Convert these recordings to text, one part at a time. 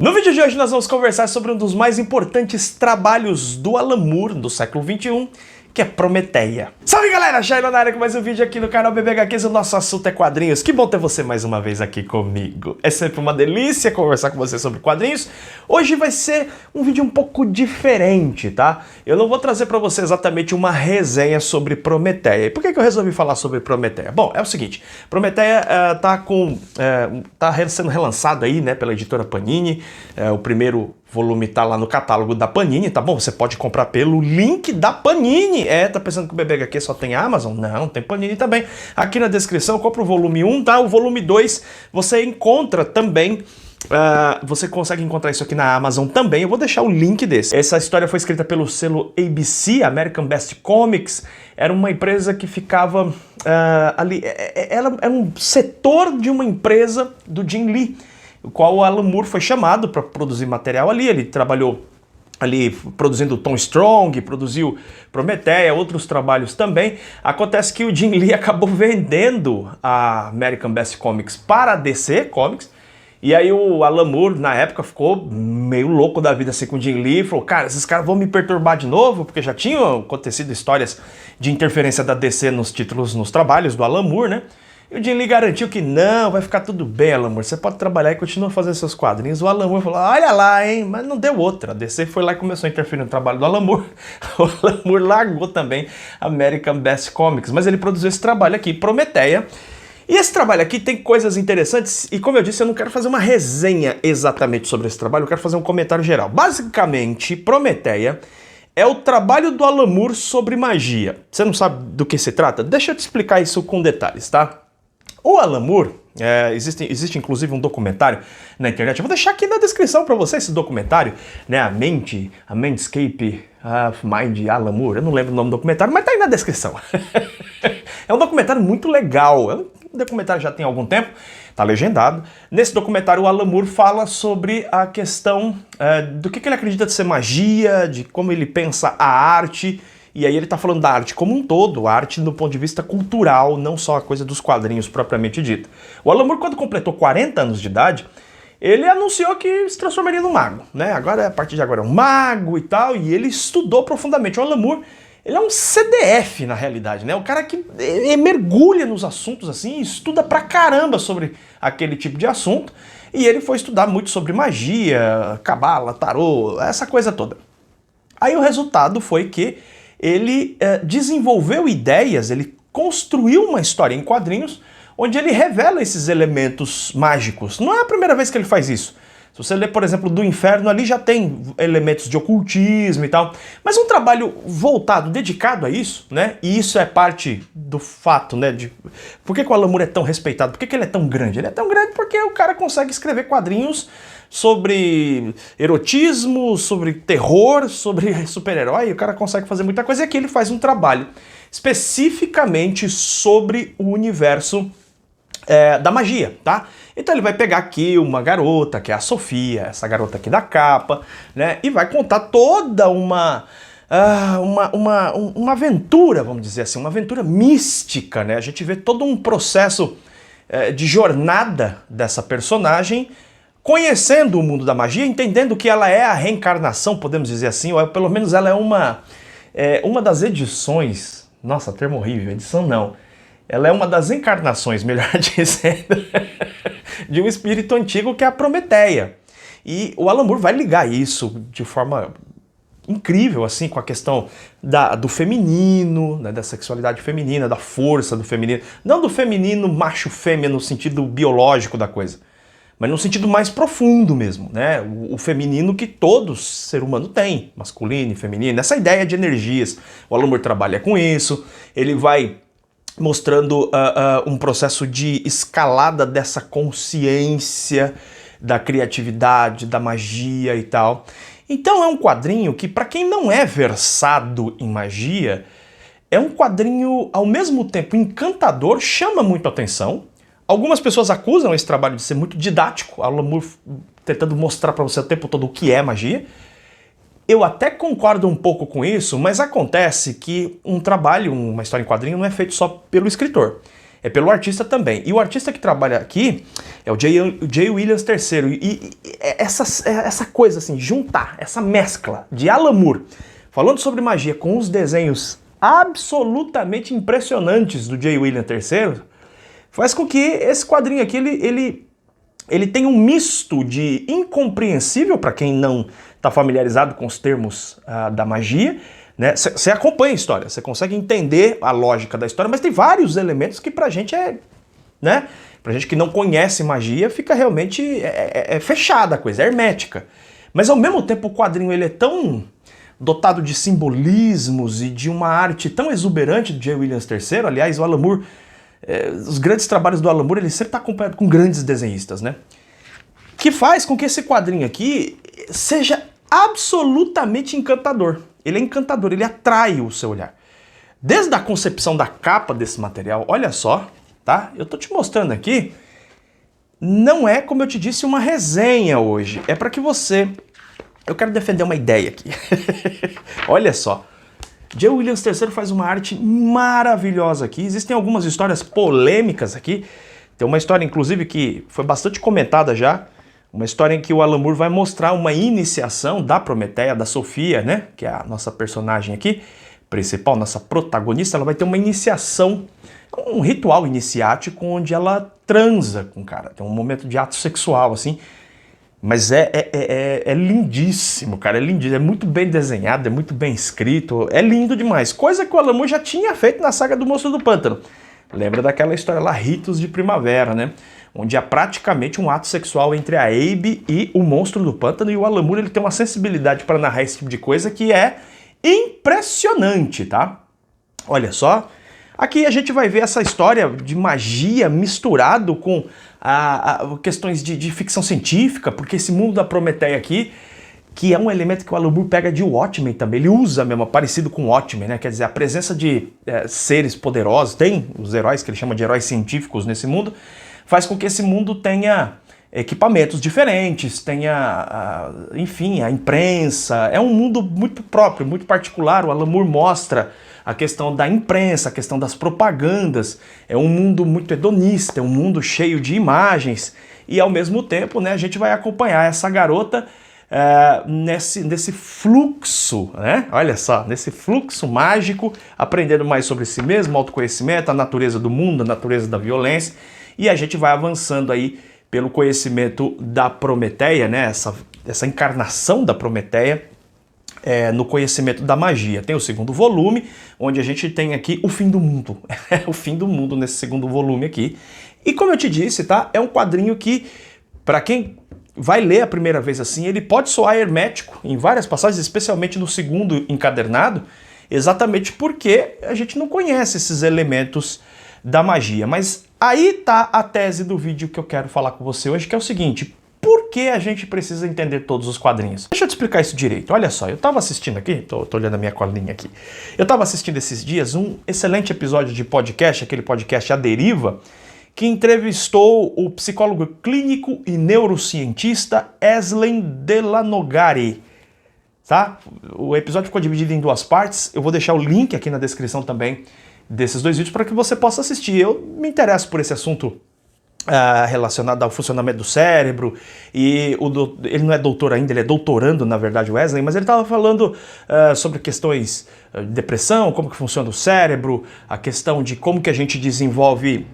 No vídeo de hoje nós vamos conversar sobre um dos mais importantes trabalhos do Alan Moore do século XXI, que é Prometeia. Salve galera, Shailon na área com mais um vídeo aqui no canal BBHQs, o nosso assunto é quadrinhos. Que bom ter você mais uma vez aqui comigo. É sempre uma delícia conversar com você sobre quadrinhos. Hoje vai ser um vídeo um pouco diferente, tá? Eu não vou trazer pra você exatamente uma resenha sobre Prometeia. E por que eu resolvi falar sobre Prometeia? Bom, é o seguinte, Prometeia tá sendo relançado aí, né, pela editora Panini. O primeiro volume tá lá no catálogo da Panini, tá bom? Você pode comprar pelo link da Panini. Tá pensando que o BBHQ só tem Amazon? Não, tem Panini também. Aqui na descrição, compra o volume 1, tá? O volume 2 você encontra também. Você consegue encontrar isso aqui na Amazon também. Eu vou deixar o link desse. Essa história foi escrita pelo selo ABC, American Best Comics. Era uma empresa que ficava ali. Ela era um setor de uma empresa do Jim Lee, o qual o Alan Moore foi chamado para produzir material ali. Ele trabalhou ali produzindo Tom Strong, produziu Prometeia, outros trabalhos também. Acontece que o Jim Lee acabou vendendo a American Best Comics para a DC Comics, e aí o Alan Moore, na época, ficou meio louco da vida assim com o Jim Lee, falou, cara, esses caras vão me perturbar de novo, porque já tinham acontecido histórias de interferência da DC nos títulos, nos trabalhos do Alan Moore, né? E o Jim Lee garantiu que não, vai ficar tudo bem, Alan Moore, você pode trabalhar e continua fazendo seus quadrinhos. O Alan Moore falou, olha lá, hein, mas não deu outra. A DC foi lá e começou a interferir no trabalho do Alan Moore. O Alan Moore largou também American Best Comics, mas ele produziu esse trabalho aqui, Prometeia. E esse trabalho aqui tem coisas interessantes, e como eu disse, eu não quero fazer uma resenha exatamente sobre esse trabalho, eu quero fazer um comentário geral. Basicamente, Prometeia é o trabalho do Alan Moore sobre magia. Você não sabe do que se trata? Deixa eu te explicar isso com detalhes, tá? O Alan Moore, existe inclusive um documentário na internet, eu vou deixar aqui na descrição para você esse documentário, né, a Mindscape of Mind Alan Moore, eu não lembro o nome do documentário, mas tá aí na descrição. É um documentário muito legal, o documentário já tem algum tempo, tá legendado. Nesse documentário o Alan Moore fala sobre a questão do que ele acredita de ser magia, de como ele pensa a arte. E aí ele tá falando da arte como um todo, a arte do ponto de vista cultural, não só a coisa dos quadrinhos propriamente dita. O Alan Moore, quando completou 40 anos de idade, ele anunciou que se transformaria num mago, né? Agora, a partir de agora é um mago e tal, e ele estudou profundamente. O Alan Moore, ele é um CDF na realidade, né? O cara que mergulha nos assuntos assim, estuda pra caramba sobre aquele tipo de assunto, e ele foi estudar muito sobre magia, cabala, tarô, essa coisa toda. Aí o resultado foi que ele desenvolveu ideias, ele construiu uma história em quadrinhos onde ele revela esses elementos mágicos. Não é a primeira vez que ele faz isso. Se você ler, por exemplo, do Inferno, ali já tem elementos de ocultismo e tal. Mas um trabalho voltado, dedicado a isso, né? E isso é parte do fato, né? Por que o Alan Moore é tão respeitado? Por que ele é tão grande? Ele é tão grande porque o cara consegue escrever quadrinhos sobre erotismo, sobre terror, sobre super-herói, o cara consegue fazer muita coisa, e aqui ele faz um trabalho especificamente sobre o universo da magia, tá? Então ele vai pegar aqui uma garota, que é a Sofia, essa garota aqui da capa, né? E vai contar toda uma aventura, vamos dizer assim, uma aventura mística, né? A gente vê todo um processo de jornada dessa personagem, conhecendo o mundo da magia, entendendo que ela é a reencarnação, podemos dizer assim, ou pelo menos ela é uma das edições, nossa, termo horrível, edição não, ela é uma das encarnações, melhor dizendo, de um espírito antigo que é a Prometeia. E o Alan Moore vai ligar isso de forma incrível, assim, com a questão do feminino, né, da sexualidade feminina, da força do feminino, não do feminino macho-fêmea no sentido biológico da coisa, mas no sentido mais profundo mesmo, né? O feminino que todo ser humano tem, masculino e feminino, essa ideia de energias. O Alan Moore trabalha com isso, ele vai mostrando um processo de escalada dessa consciência, da criatividade, da magia e tal. Então é um quadrinho que, para quem não é versado em magia, é um quadrinho ao mesmo tempo encantador, chama muito a atenção. Algumas pessoas acusam esse trabalho de ser muito didático, Alan Moore tentando mostrar para você o tempo todo o que é magia. Eu até concordo um pouco com isso, mas acontece que um trabalho, uma história em quadrinho, não é feito só pelo escritor. é pelo artista também. E o artista que trabalha aqui é o J. Williams III. E essa coisa assim, juntar, essa mescla de Alan Moore falando sobre magia com os desenhos absolutamente impressionantes do J. Williams III, faz com que esse quadrinho aqui, ele tenha um misto de incompreensível para quem não está familiarizado com os termos da magia, né? Você acompanha a história, você consegue entender a lógica da história, mas tem vários elementos que pra gente né? Pra gente que não conhece magia, fica realmente fechada a coisa, é hermética. Mas ao mesmo tempo o quadrinho ele é tão dotado de simbolismos e de uma arte tão exuberante do J. Williams III, aliás, o Alan Moore, os grandes trabalhos do Alan Moore, ele sempre está acompanhado com grandes desenhistas, né? Que faz com que esse quadrinho aqui seja absolutamente encantador. Ele é encantador, ele atrai o seu olhar. Desde a concepção da capa desse material, olha só, tá? Eu tô te mostrando aqui, não é, como eu te disse, uma resenha hoje. É para que você... Eu quero defender uma ideia aqui. Olha só. J. Williams III faz uma arte maravilhosa aqui. Existem algumas histórias polêmicas aqui. Tem uma história, inclusive, que foi bastante comentada já. Uma história em que o Alan Moore vai mostrar uma iniciação da Prometeia, da Sofia, né? Que é a nossa personagem aqui, principal, nossa protagonista. Ela vai ter uma iniciação, um ritual iniciático onde ela transa com o cara. Tem um momento de ato sexual, assim. Mas é lindíssimo, cara. É lindíssimo. É muito bem desenhado, é muito bem escrito. É lindo demais. Coisa que o Alan Moore já tinha feito na saga do Monstro do Pântano. Lembra daquela história lá, Ritos de Primavera, né? Onde há praticamente um ato sexual entre a Abe e o Monstro do Pântano, e o Alan Moore ele tem uma sensibilidade para narrar esse tipo de coisa que é impressionante, tá? Olha só, aqui a gente vai ver essa história de magia misturado com questões de ficção científica, porque esse mundo da Prometeia aqui, que é um elemento que o Alan Moore pega de Watchmen também, ele usa mesmo, parecido com Watchmen, né? Quer dizer, a presença de seres poderosos, tem os heróis que ele chama de heróis científicos nesse mundo, faz com que esse mundo tenha equipamentos diferentes, tenha, enfim, a imprensa. É um mundo muito próprio, muito particular. O Alan Moore mostra a questão da imprensa, a questão das propagandas. É um mundo muito hedonista, é um mundo cheio de imagens. E, ao mesmo tempo, né, a gente vai acompanhar essa garota nesse fluxo, né? Olha só, nesse fluxo mágico, aprendendo mais sobre si mesmo, autoconhecimento, a natureza do mundo, a natureza da violência. E a gente vai avançando aí pelo conhecimento da Prometeia, né? Essa encarnação da Prometeia no conhecimento da magia. Tem o segundo volume, onde a gente tem aqui o fim do mundo. O fim do mundo nesse segundo volume aqui. E como eu te disse, tá? É um quadrinho que, para quem vai ler a primeira vez assim, ele pode soar hermético em várias passagens, especialmente no segundo encadernado, exatamente porque a gente não conhece esses elementos da magia. Mas aí tá a tese do vídeo que eu quero falar com você hoje, que é o seguinte: por que a gente precisa entender todos os quadrinhos? Deixa eu te explicar isso direito. Olha só, eu tava assistindo aqui, tô olhando a minha colinha aqui, eu tava assistindo esses dias um excelente episódio de podcast, aquele podcast A Deriva, que entrevistou o psicólogo clínico e neurocientista Eslen Delanogari. Tá? O episódio ficou dividido em duas partes, eu vou deixar o link aqui na descrição também desses dois vídeos para que você possa assistir. Eu me interesso por esse assunto relacionado ao funcionamento do cérebro, e ele não é doutor ainda, ele é doutorando, na verdade, o Wesley, mas ele estava falando sobre questões de depressão, como que funciona o cérebro, a questão de como que a gente desenvolve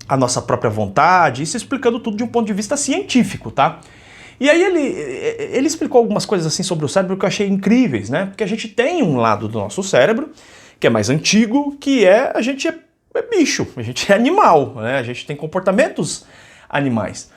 a nossa própria vontade, isso explicando tudo de um ponto de vista científico, tá? E aí ele explicou algumas coisas assim sobre o cérebro que eu achei incríveis, né? Porque a gente tem um lado do nosso cérebro que é mais antigo, que a gente é bicho, a gente é animal, né? A gente tem comportamentos animais.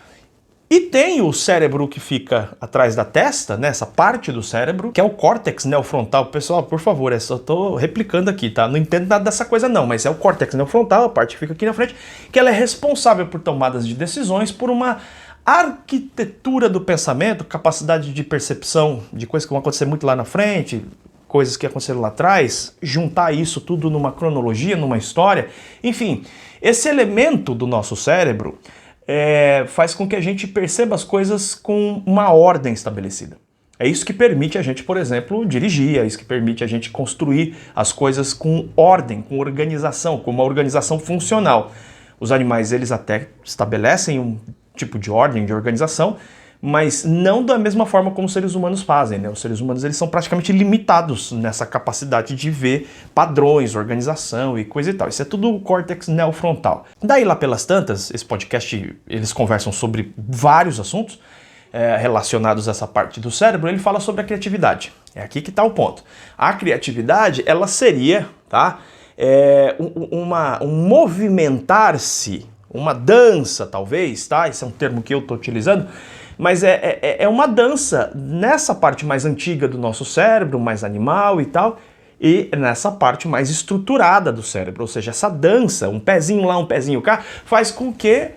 E tem o cérebro que fica atrás da testa, né? Essa parte do cérebro, que é o córtex neofrontal. Pessoal, por favor, eu só tô replicando aqui, tá? Não entendo nada dessa coisa não, mas é o córtex neofrontal, a parte que fica aqui na frente, que ela é responsável por tomadas de decisões, por uma arquitetura do pensamento, capacidade de percepção de coisas que vão acontecer muito lá na frente, coisas que aconteceram lá atrás, juntar isso tudo numa cronologia, numa história. Enfim, esse elemento do nosso cérebro faz com que a gente perceba as coisas com uma ordem estabelecida. É isso que permite a gente, por exemplo, dirigir, é isso que permite a gente construir as coisas com ordem, com organização, com uma organização funcional. Os animais, eles até estabelecem um tipo de ordem, de organização, mas não da mesma forma como os seres humanos fazem, né? Os seres humanos, eles são praticamente limitados nessa capacidade de ver padrões, organização e coisa e tal. Isso é tudo o córtex neofrontal. Daí lá pelas tantas, esse podcast, eles conversam sobre vários assuntos relacionados a essa parte do cérebro. Ele fala sobre a criatividade. É aqui que está o ponto. A criatividade, ela seria, tá? Um movimentar-se, uma dança, talvez, tá? Esse é um termo que eu estou utilizando, mas é uma dança nessa parte mais antiga do nosso cérebro, mais animal e tal, e nessa parte mais estruturada do cérebro. Ou seja, essa dança, um pezinho lá, um pezinho cá, faz com que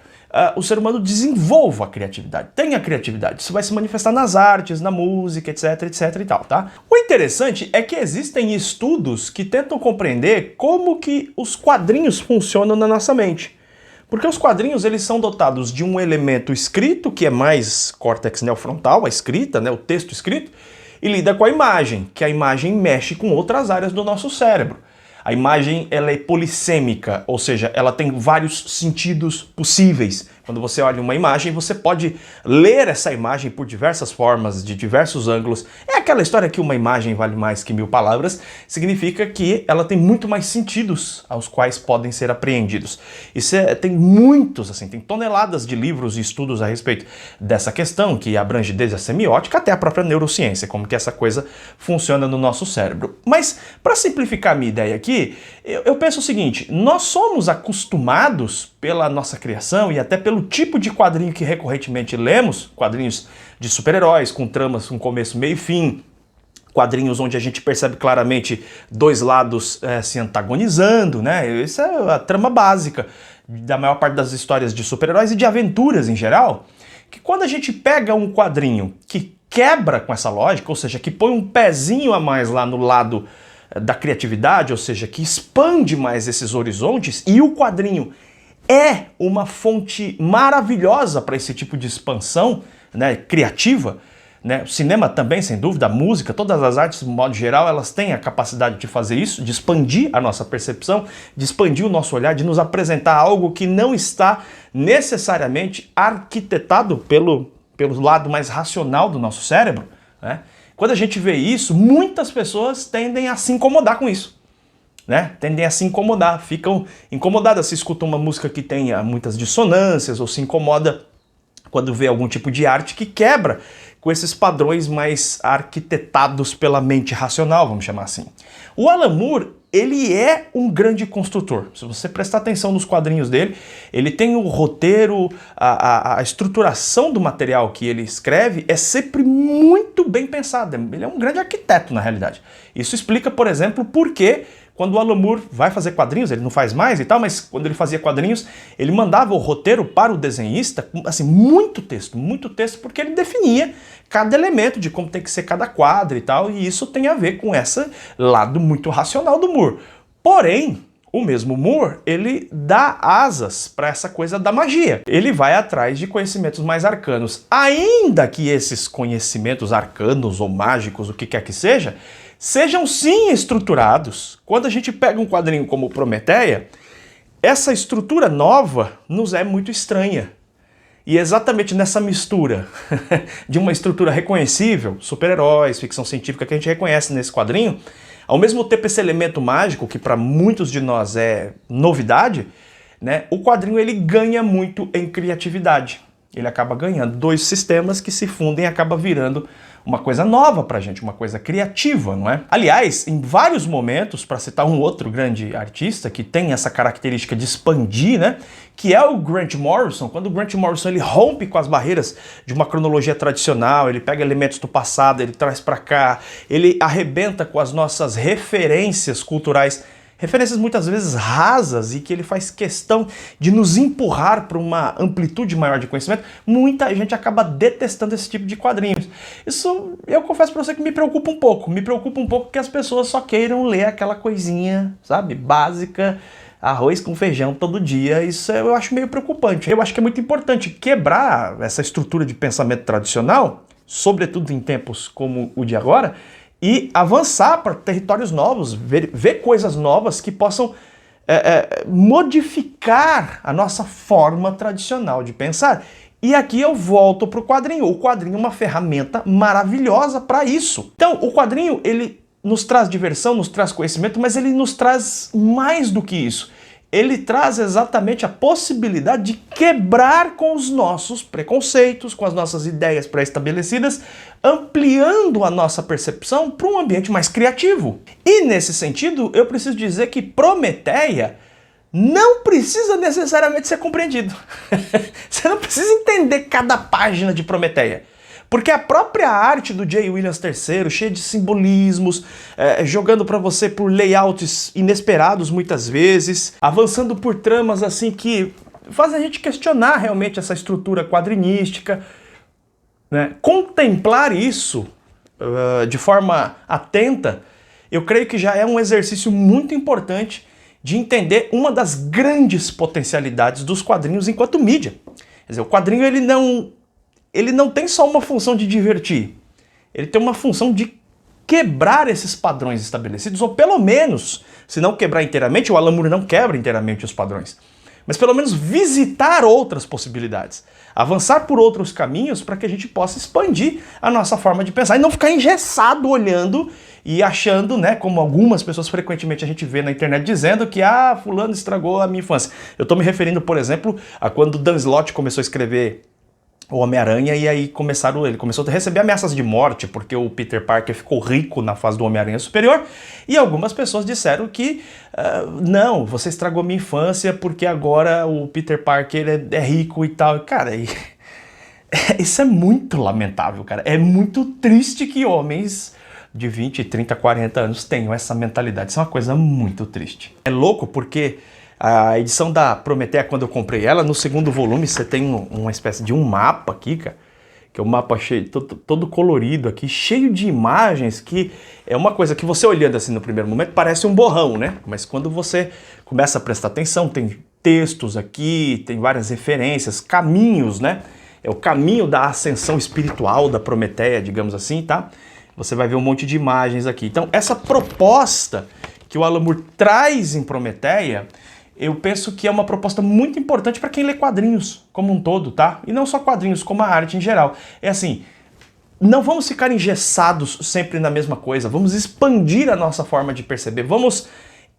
o ser humano desenvolva a criatividade, tenha criatividade. Isso vai se manifestar nas artes, na música, etc, etc e tal, tá? O interessante é que existem estudos que tentam compreender como que os quadrinhos funcionam na nossa mente. Porque os quadrinhos, eles são dotados de um elemento escrito, que é mais córtex neofrontal, a escrita, né, o texto escrito, e lida com a imagem, que a imagem mexe com outras áreas do nosso cérebro. A imagem, ela é polissêmica, ou seja, ela tem vários sentidos possíveis. Quando você olha uma imagem, você pode ler essa imagem por diversas formas, de diversos ângulos. É aquela história que uma imagem vale mais que 1000 palavras, significa que ela tem muito mais sentidos aos quais podem ser apreendidos. Isso tem muitos, assim, tem toneladas de livros e estudos a respeito dessa questão, que abrange desde a semiótica até a própria neurociência, como que essa coisa funciona no nosso cérebro. Mas, para simplificar a minha ideia aqui, eu penso o seguinte: nós somos acostumados pela nossa criação e até pelo tipo de quadrinho que recorrentemente lemos, quadrinhos de super-heróis, com tramas com começo, meio e fim, quadrinhos onde a gente percebe claramente dois lados se antagonizando, né? Isso é a trama básica da maior parte das histórias de super-heróis e de aventuras em geral, que quando a gente pega um quadrinho que quebra com essa lógica, ou seja, que põe um pezinho a mais lá no lado da criatividade, ou seja, que expande mais esses horizontes, e o quadrinho é uma fonte maravilhosa para esse tipo de expansão, né, criativa, né? O cinema também, sem dúvida, a música, todas as artes, de modo geral, elas têm a capacidade de fazer isso, de expandir a nossa percepção, de expandir o nosso olhar, de nos apresentar algo que não está necessariamente arquitetado pelo lado mais racional do nosso cérebro, né? Quando a gente vê isso, muitas pessoas tendem a se incomodar com isso, né? Tendem a se incomodar, ficam incomodadas se escutam uma música que tenha muitas dissonâncias, ou se incomoda quando vê algum tipo de arte que quebra com esses padrões mais arquitetados pela mente racional, vamos chamar assim. O Alan Moore, ele é um grande construtor. Se você prestar atenção nos quadrinhos dele, ele tem o roteiro, a estruturação do material que ele escreve é sempre muito bem pensada. Ele é um grande arquiteto, na realidade. Isso explica, por exemplo, por que quando o Alan Moore vai fazer quadrinhos, ele não faz mais e tal, mas quando ele fazia quadrinhos, ele mandava o roteiro para o desenhista, assim, muito texto, porque ele definia cada elemento de como tem que ser cada quadro e tal, e isso tem a ver com esse lado muito racional do Moore. Porém, o mesmo Moore, ele dá asas para essa coisa da magia. Ele vai atrás de conhecimentos mais arcanos. Ainda que esses conhecimentos arcanos ou mágicos, o que quer que seja, sejam sim estruturados. Quando a gente pega um quadrinho como Prometeia, essa estrutura nova nos é muito estranha. E exatamente nessa mistura de uma estrutura reconhecível, super-heróis, ficção científica que a gente reconhece nesse quadrinho, ao mesmo tempo esse elemento mágico, que para muitos de nós é novidade, né, o quadrinho ele ganha muito em criatividade. Ele acaba ganhando dois sistemas que se fundem e acaba virando uma coisa nova pra gente, uma coisa criativa, não é? Aliás, em vários momentos, para citar um outro grande artista que tem essa característica de expandir, né, que é o Grant Morrison. Quando o Grant Morrison ele rompe com as barreiras de uma cronologia tradicional, ele pega elementos do passado, ele traz para cá, ele arrebenta com as nossas referências culturais, referências muitas vezes rasas, e que ele faz questão de nos empurrar para uma amplitude maior de conhecimento. Muita gente acaba detestando esse tipo de quadrinhos. Isso, eu confesso para você que me preocupa um pouco. Me preocupa um pouco que as pessoas só queiram ler aquela coisinha, sabe, básica, arroz com feijão todo dia. Isso eu acho meio preocupante. Eu acho que é muito importante quebrar essa estrutura de pensamento tradicional, sobretudo em tempos como o de agora, e avançar para territórios novos, ver coisas novas que possam modificar a nossa forma tradicional de pensar. E aqui eu volto para o quadrinho. O quadrinho é uma ferramenta maravilhosa para isso. Então, o quadrinho, ele nos traz diversão, nos traz conhecimento, mas ele nos traz mais do que isso. Ele traz exatamente a possibilidade de quebrar com os nossos preconceitos, com as nossas ideias pré-estabelecidas, ampliando a nossa percepção para um ambiente mais criativo. E nesse sentido, eu preciso dizer que Prometeia não precisa necessariamente ser compreendido. Você não precisa entender cada página de Prometeia. Porque a própria arte do J. Williams III, cheia de simbolismos, jogando para você por layouts inesperados muitas vezes, avançando por tramas assim que fazem a gente questionar realmente essa estrutura quadrinística, né? Contemplar isso de forma atenta, eu creio que já é um exercício muito importante de entender uma das grandes potencialidades dos quadrinhos enquanto mídia. Quer dizer, o quadrinho ele não tem só uma função de divertir, ele tem uma função de quebrar esses padrões estabelecidos, ou pelo menos, se não quebrar inteiramente, o Alan Moore não quebra inteiramente os padrões, mas pelo menos visitar outras possibilidades, avançar por outros caminhos para que a gente possa expandir a nossa forma de pensar e não ficar engessado olhando e achando, né, como algumas pessoas frequentemente a gente vê na internet dizendo que fulano estragou a minha infância. Eu estou me referindo, por exemplo, a quando o Dan Slott começou a escrever o Homem-Aranha, e aí ele começou a receber ameaças de morte, porque o Peter Parker ficou rico na fase do Homem-Aranha Superior, e algumas pessoas disseram que, não, você estragou minha infância porque agora o Peter Parker é rico e tal. Cara, isso é muito lamentável, cara. É muito triste que homens de 20, 30, 40 anos tenham essa mentalidade. Isso é uma coisa muito triste. É louco porque a edição da Prometeia, quando eu comprei ela, no segundo volume você tem uma espécie de um mapa aqui, cara, que é um mapa cheio, todo colorido aqui, cheio de imagens, que é uma coisa que você olhando assim no primeiro momento parece um borrão, né? Mas quando você começa a prestar atenção, tem textos aqui, tem várias referências, caminhos, né? É o caminho da ascensão espiritual da Prometeia, digamos assim, tá? Você vai ver um monte de imagens aqui. Então, essa proposta que o Alan Moore traz em Prometeia, eu penso que é uma proposta muito importante para quem lê quadrinhos como um todo, tá? E não só quadrinhos, como a arte em geral. É assim, não vamos ficar engessados sempre na mesma coisa, vamos expandir a nossa forma de perceber, vamos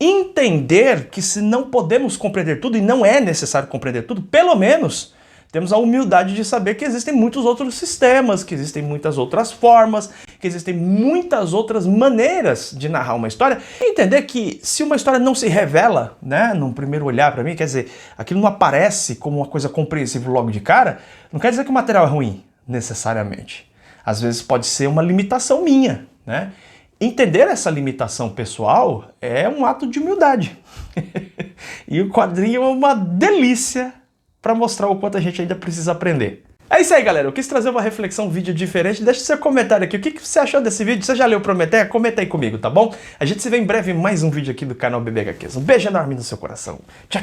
entender que se não podemos compreender tudo, e não é necessário compreender tudo, pelo menos temos a humildade de saber que existem muitos outros sistemas, que existem muitas outras formas, que existem muitas outras maneiras de narrar uma história. E entender que se uma história não se revela, né, num primeiro olhar para mim, quer dizer, aquilo não aparece como uma coisa compreensível logo de cara, não quer dizer que o material é ruim, necessariamente. Às vezes pode ser uma limitação minha, né? Entender essa limitação pessoal é um ato de humildade. E o quadrinho é uma delícia para mostrar o quanto a gente ainda precisa aprender. É isso aí, galera. Eu quis trazer uma reflexão, um vídeo diferente. Deixa seu comentário aqui. O que você achou desse vídeo? Você já leu Prometeia? Comenta aí comigo, tá bom? A gente se vê em breve em mais um vídeo aqui do canal BBHQs. Um beijo enorme no seu coração. Tchau, tchau.